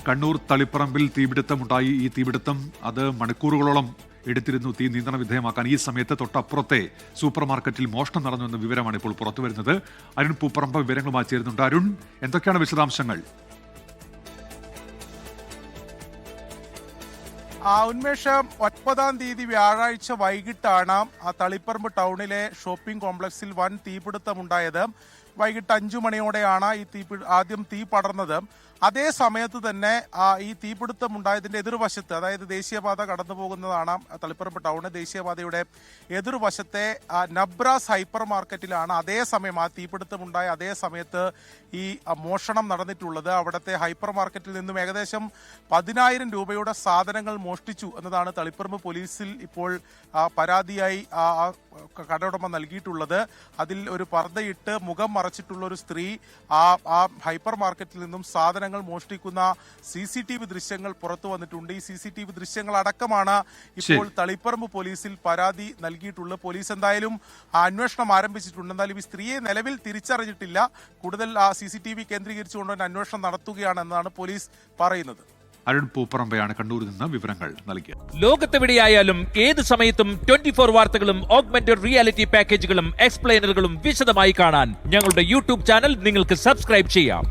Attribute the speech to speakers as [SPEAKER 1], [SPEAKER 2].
[SPEAKER 1] കണ്ണൂർ തളിപ്പറമ്പിൽ തീപിടുത്തമുണ്ടായി. ഈ തീപിടുത്തം അത് മണിക്കൂറുകളോളം എടുത്തിരുന്നു തീ നിയന്ത്രണ വിധേയമാക്കാൻ. ഈ സമയത്ത് തൊട്ടപ്പുറത്തെ സൂപ്പർ മാർക്കറ്റിൽ മോഷണം നടന്നു എന്ന വിവരമാണ് ഇപ്പോൾ പുറത്തുവരുന്നത്. അരുൺ പൂപ്പറമ്പ് വിവരങ്ങളുമായി ചേരുന്നുണ്ട്. അരുൺ, എന്തൊക്കെയാണ് വിശദാംശങ്ങൾ?
[SPEAKER 2] ഉന്മേഷം 9-ാം തീയതി വ്യാഴാഴ്ച വൈകിട്ടാണ് തളിപ്പറമ്പ് ടൗണിലെ ഷോപ്പിംഗ് കോംപ്ലക്സിൽ വൻ തീപിടുത്തമുണ്ടായത്. വൈകിട്ട് 5 മണിയോടെയാണ് ആദ്യം തീ പടർന്നത്. അതേ സമയത്ത് തന്നെ ഈ തീപിടുത്തം ഉണ്ടായതിന്റെ എതിർവശത്ത്, അതായത് ദേശീയപാത കടന്നു പോകുന്നതാണ് തളിപ്പറമ്പ് ടൗണ്, ദേശീയപാതയുടെ എതിർവശത്തെ നബ്രാസ് ഹൈപ്പർ മാർക്കറ്റിലാണ് അതേസമയം ആ തീപിടുത്തമുണ്ടായ അതേ സമയത്ത് ഈ മോഷണം നടന്നിട്ടുള്ളത്. അവിടുത്തെ ഹൈപ്പർ മാർക്കറ്റിൽ നിന്നും ഏകദേശം 10,000 രൂപയുടെ സാധനങ്ങൾ മോഷ്ടിച്ചു എന്നതാണ് തളിപ്പറമ്പ് പോലീസിൽ ഇപ്പോൾ പരാതിയായി കടയുടമ നൽകിയിട്ടുള്ളത്. അതിൽ ഒരു പർദ്ദയിട്ട് മുഖം മറച്ചിട്ടുള്ള ഒരു സ്ത്രീ ആ ഹൈപ്പർ മാർക്കറ്റിൽ നിന്നും സാധനങ്ങൾ മോഷ്ടിക്കുന്ന CCTV ദൃശ്യങ്ങൾ പുറത്തു വന്നിട്ടുണ്ട്. ഈ CCTV ദൃശ്യങ്ങൾ അടക്കമാണ് ഇപ്പോൾ തളിപ്പറമ്പ് പോലീസിൽ പരാതി നൽകിയിട്ടുള്ളത്. പോലീസ് എന്തായാലും അന്വേഷണം ആരംഭിച്ചിട്ടുണ്ട്. എന്നാലും ഈ സ്ത്രീയെ നിലവിൽ തിരിച്ചറിഞ്ഞിട്ടില്ല. കൂടുതൽ CCTV കേന്ദ്രീകരിച്ചുകൊണ്ട് അന്വേഷണം നടത്തുകയാണെന്നാണ് പോലീസ് പറയുന്നത്.
[SPEAKER 1] അരുൺ പൂപ്പറമ്പയാണ് കണ്ണൂരിൽ നിന്ന് വിവരങ്ങൾ നൽകിയത്.
[SPEAKER 3] ലോകത്തെവിടെയായാലും ഏത് സമയത്തും 24 വാർത്തകളും ഓഗ്മെന്റഡ് റിയാലിറ്റി പാക്കേജുകളും എക്സ്പ്ലെയിനറുകളും വിശദമായി കാണാൻ ഞങ്ങളുടെ YouTube ചാനൽ നിങ്ങൾക്ക് സബ്സ്ക്രൈബ് ചെയ്യാം.